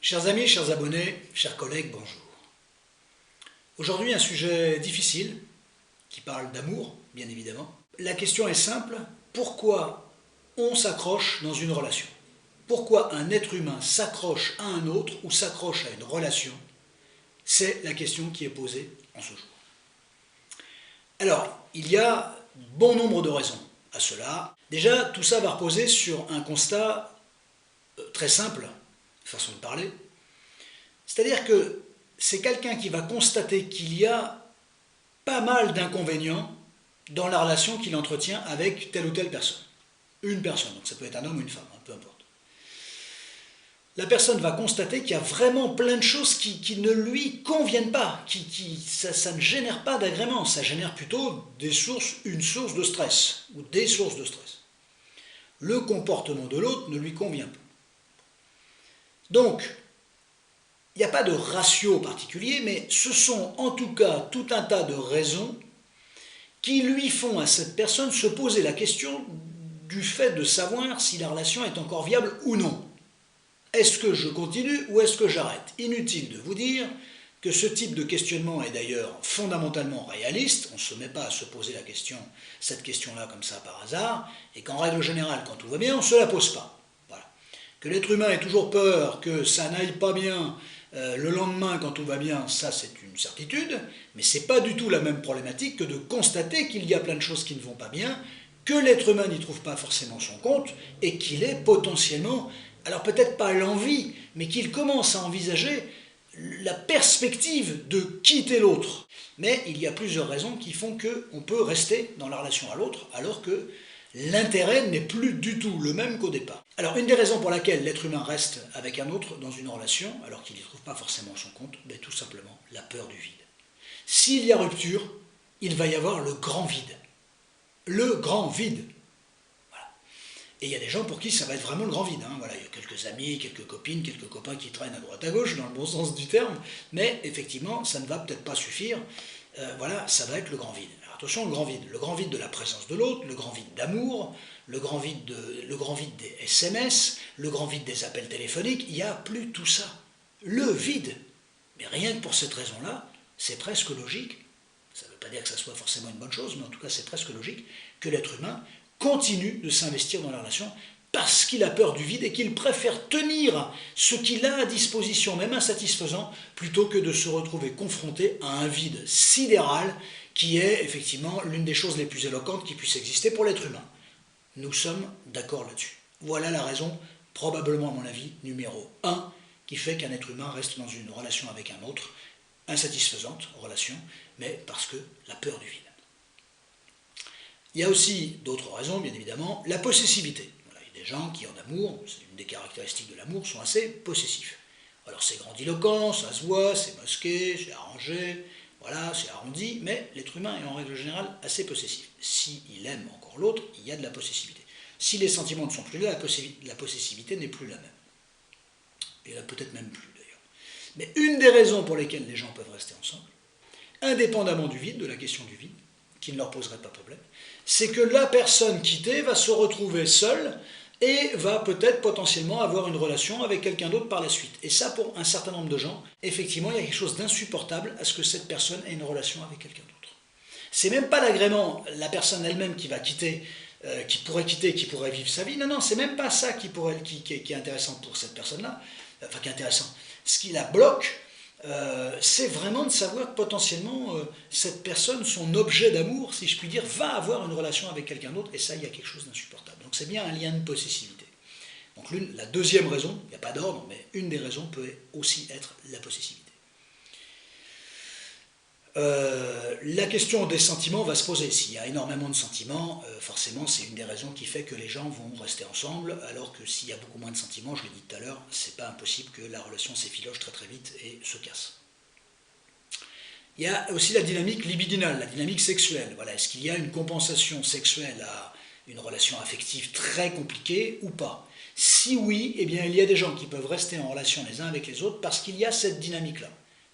Chers amis, chers abonnés, chers collègues, bonjour. Aujourd'hui, un sujet difficile, qui parle d'amour, bien évidemment. La question est simple, pourquoi on s'accroche dans une relation? Pourquoi un être humain s'accroche à un autre ou s'accroche à une relation? C'est la question qui est posée en ce jour. Alors, il y a bon nombre de raisons à cela. Déjà, tout ça va reposer sur un constat très simple, façon de parler. C'est-à-dire que c'est quelqu'un qui va constater qu'il y a pas mal d'inconvénients dans la relation qu'il entretient avec telle ou telle personne. Une personne, donc ça peut être un homme ou une femme, peu importe. La personne va constater qu'il y a vraiment plein de choses qui ne lui conviennent pas, ça ne génère pas d'agrément, ça génère plutôt une source de stress, ou des sources de stress. Le comportement de l'autre ne lui convient pas. Donc, il n'y a pas de ratio particulier, mais ce sont en tout cas tout un tas de raisons qui lui font à cette personne se poser la question du fait de savoir si la relation est encore viable ou non. Est-ce que je continue ou est-ce que j'arrête? Inutile de vous dire que ce type de questionnement est d'ailleurs fondamentalement réaliste, on ne se met pas à se poser cette question-là comme ça par hasard, et qu'en règle générale, quand tout va bien, on ne se la pose pas. Voilà. Que l'être humain ait toujours peur que ça n'aille pas bien le lendemain quand tout va bien, ça c'est une certitude, mais ce n'est pas du tout la même problématique que de constater qu'il y a plein de choses qui ne vont pas bien, que l'être humain n'y trouve pas forcément son compte, et qu'il est potentiellement, alors peut-être pas l'envie, mais qu'il commence à envisager la perspective de quitter l'autre. Mais il y a plusieurs raisons qui font qu'on peut rester dans la relation à l'autre, alors que l'intérêt n'est plus du tout le même qu'au départ. Alors une des raisons pour laquelle l'être humain reste avec un autre dans une relation, alors qu'il n'y trouve pas forcément son compte, tout simplement la peur du vide. S'il y a rupture, il va y avoir le grand vide. Le grand vide. Voilà. Et il y a des gens pour qui ça va être vraiment le grand vide. Voilà, il y a quelques amis, quelques copines, quelques copains qui traînent à droite à gauche, dans le bon sens du terme, mais effectivement, ça ne va peut-être pas suffire. Voilà, ça va être le grand vide. Alors attention, le grand vide de la présence de l'autre, le grand vide d'amour, le grand vide des SMS, le grand vide des appels téléphoniques, il n'y a plus tout ça. Le vide. Mais rien que pour cette raison-là, c'est presque logique, ça ne veut pas dire que ça soit forcément une bonne chose, mais en tout cas c'est presque logique, que l'être humain continue de s'investir dans la relation parce qu'il a peur du vide et qu'il préfère tenir ce qu'il a à disposition, même insatisfaisant, plutôt que de se retrouver confronté à un vide sidéral qui est effectivement l'une des choses les plus éloquentes qui puisse exister pour l'être humain. Nous sommes d'accord là-dessus. Voilà la raison, probablement à mon avis, numéro 1, qui fait qu'un être humain reste dans une relation avec un autre, insatisfaisante relation, mais parce que la peur du vide. Il y a aussi d'autres raisons, bien évidemment, la possessivité. Voilà, il y a des gens qui, en amour, c'est une des caractéristiques de l'amour, sont assez possessifs. Alors c'est grandiloquent, ça se voit, c'est masqué, c'est arrangé, voilà, c'est arrondi, mais l'être humain est en règle générale assez possessif. S'il aime encore l'autre, il y a de la possessivité. Si les sentiments ne sont plus là, la possessivité n'est plus la même. Et là, peut-être même plus d'ailleurs. Mais une des raisons pour lesquelles les gens peuvent rester ensemble, indépendamment du vide, de la question du vide, qui ne leur poserait pas problème, c'est que la personne quittée va se retrouver seule et va peut-être potentiellement avoir une relation avec quelqu'un d'autre par la suite. Et ça, pour un certain nombre de gens, effectivement, il y a quelque chose d'insupportable à ce que cette personne ait une relation avec quelqu'un d'autre. C'est même pas l'agrément, la personne elle-même qui va quitter, qui pourrait vivre sa vie. Non, non, c'est même pas ça qui est intéressant pour cette personne-là. Enfin, qui est intéressant. Ce qui la bloque, c'est vraiment de savoir que potentiellement cette personne, son objet d'amour, si je puis dire, va avoir une relation avec quelqu'un d'autre, et ça, il y a quelque chose d'insupportable. Donc c'est bien un lien de possessivité. Donc la deuxième raison, il n'y a pas d'ordre, mais une des raisons peut aussi être la possessivité. La question des sentiments va se poser. S'il y a énormément de sentiments, forcément c'est une des raisons qui fait que les gens vont rester ensemble, alors que s'il y a beaucoup moins de sentiments, je l'ai dit tout à l'heure, c'est pas impossible que la relation s'effiloche très très vite et se casse. Il y a aussi la dynamique libidinale, la dynamique sexuelle. Voilà, est-ce qu'il y a une compensation sexuelle à une relation affective très compliquée ou pas? Si oui, eh bien il y a des gens qui peuvent rester en relation les uns avec les autres parce qu'il y a cette dynamique-là.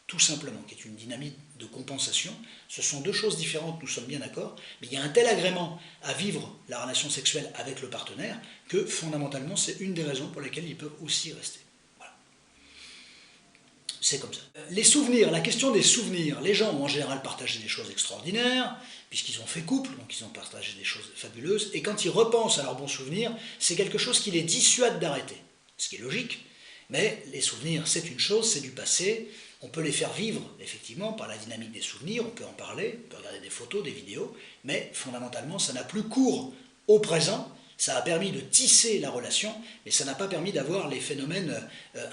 Tout simplement, qui est une dynamique de compensation. Ce sont deux choses différentes, nous sommes bien d'accord, mais il y a un tel agrément à vivre la relation sexuelle avec le partenaire que fondamentalement c'est une des raisons pour lesquelles ils peuvent aussi rester. Voilà. c'est comme ça. Les souvenirs, la question des souvenirs. Les gens ont en général partagé des choses extraordinaires, puisqu'ils ont fait couple, donc ils ont partagé des choses fabuleuses, et quand ils repensent à leurs bons souvenirs, c'est quelque chose qui les dissuade d'arrêter. Ce qui est logique, mais les souvenirs, c'est une chose, c'est du passé. On peut les faire vivre, effectivement, par la dynamique des souvenirs, on peut en parler, on peut regarder des photos, des vidéos, mais fondamentalement, ça n'a plus cours au présent. Ça a permis de tisser la relation, mais ça n'a pas permis d'avoir les phénomènes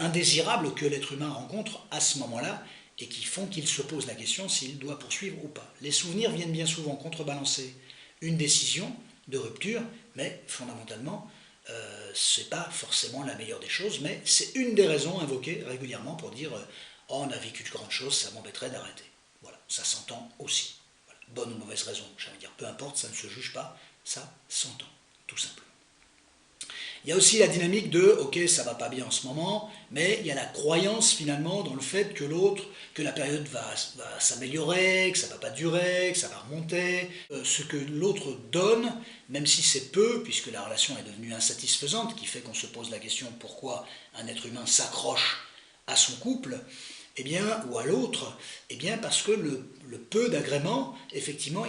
indésirables que l'être humain rencontre à ce moment-là et qui font qu'il se pose la question s'il doit poursuivre ou pas. Les souvenirs viennent bien souvent contrebalancer une décision de rupture, mais fondamentalement, ce n'est pas forcément la meilleure des choses, mais c'est une des raisons invoquées régulièrement pour dire oh, on a vécu de grandes choses, ça m'embêterait d'arrêter. Voilà, ça s'entend aussi. Voilà. Bonne ou mauvaise raison, j'allais dire, peu importe, ça ne se juge pas, ça s'entend. Tout simplement. Il y a aussi la dynamique de « ok, ça va pas bien en ce moment », mais il y a la croyance finalement dans le fait que l'autre, que la période va s'améliorer, que ça va pas durer, que ça va remonter. Ce que l'autre donne, même si c'est peu, puisque la relation est devenue insatisfaisante, qui fait qu'on se pose la question pourquoi un être humain s'accroche à son couple, eh bien, ou à l'autre, eh bien parce que le peu d'agrément, effectivement,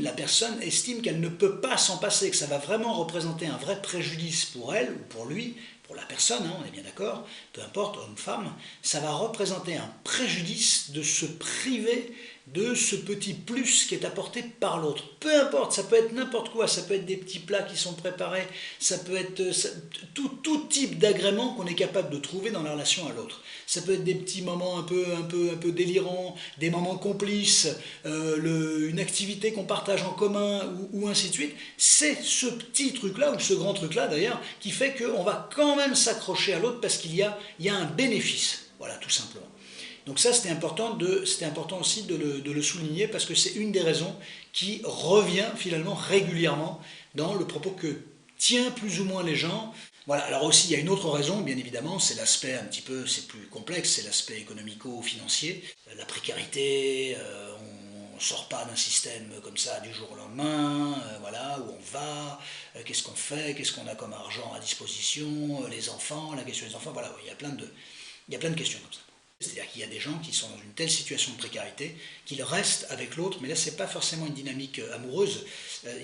la personne estime qu'elle ne peut pas s'en passer, que ça va vraiment représenter un vrai préjudice pour elle ou pour lui, pour la personne, hein, on est bien d'accord, peu importe, homme, femme, ça va représenter un préjudice de se priver de ce petit plus qui est apporté par l'autre. Peu importe, ça peut être n'importe quoi, ça peut être des petits plats qui sont préparés, ça peut être tout type d'agrément qu'on est capable de trouver dans la relation à l'autre. Ça peut être des petits moments un peu délirants, des moments complices, une activité qu'on partage en commun, ou ainsi de suite. C'est ce petit truc-là, ou ce grand truc-là d'ailleurs, qui fait qu'on va quand même s'accrocher à l'autre parce qu'il y a un bénéfice. Voilà, tout simplement. Donc ça, c'était important aussi de le souligner parce que c'est une des raisons qui revient finalement régulièrement dans le propos que tiennent plus ou moins les gens. Voilà, alors aussi il y a une autre raison, bien évidemment, c'est l'aspect un petit peu, c'est plus complexe, c'est l'aspect économico-financier. La précarité, on ne sort pas d'un système comme ça du jour au lendemain, voilà, où on va, qu'est-ce qu'on fait, qu'est-ce qu'on a comme argent à disposition, les enfants, la question des enfants, voilà, il y a plein de questions comme ça. C'est-à-dire qu'il y a des gens qui sont dans une telle situation de précarité qu'ils restent avec l'autre, mais là c'est pas forcément une dynamique amoureuse,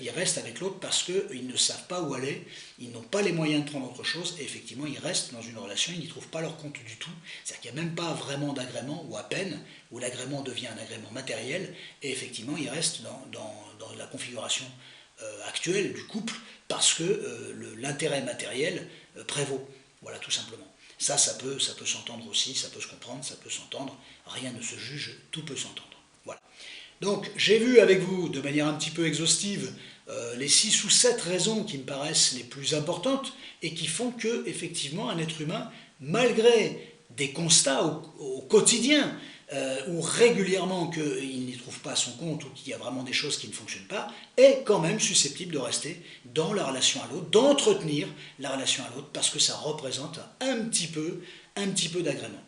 ils restent avec l'autre parce qu'ils ne savent pas où aller, ils n'ont pas les moyens de prendre autre chose, et effectivement ils restent dans une relation, ils n'y trouvent pas leur compte du tout, c'est-à-dire qu'il n'y a même pas vraiment d'agrément, ou à peine, où l'agrément devient un agrément matériel, et effectivement ils restent dans la configuration actuelle du couple, parce que l'intérêt matériel prévaut, voilà tout simplement. Ça peut s'entendre aussi, ça peut se comprendre, ça peut s'entendre, rien ne se juge, tout peut s'entendre. Voilà. Donc, j'ai vu avec vous, de manière un petit peu exhaustive, les 6 ou 7 raisons qui me paraissent les plus importantes et qui font que, effectivement, un être humain, malgré des constats au quotidien, ou régulièrement qu'il n'y trouve pas son compte ou qu'il y a vraiment des choses qui ne fonctionnent pas, est quand même susceptible de rester dans la relation à l'autre, d'entretenir la relation à l'autre, parce que ça représente un petit peu d'agrément.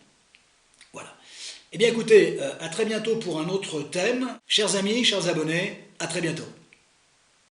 Voilà. Eh bien écoutez, à très bientôt pour un autre thème. Chers amis, chers abonnés, à très bientôt.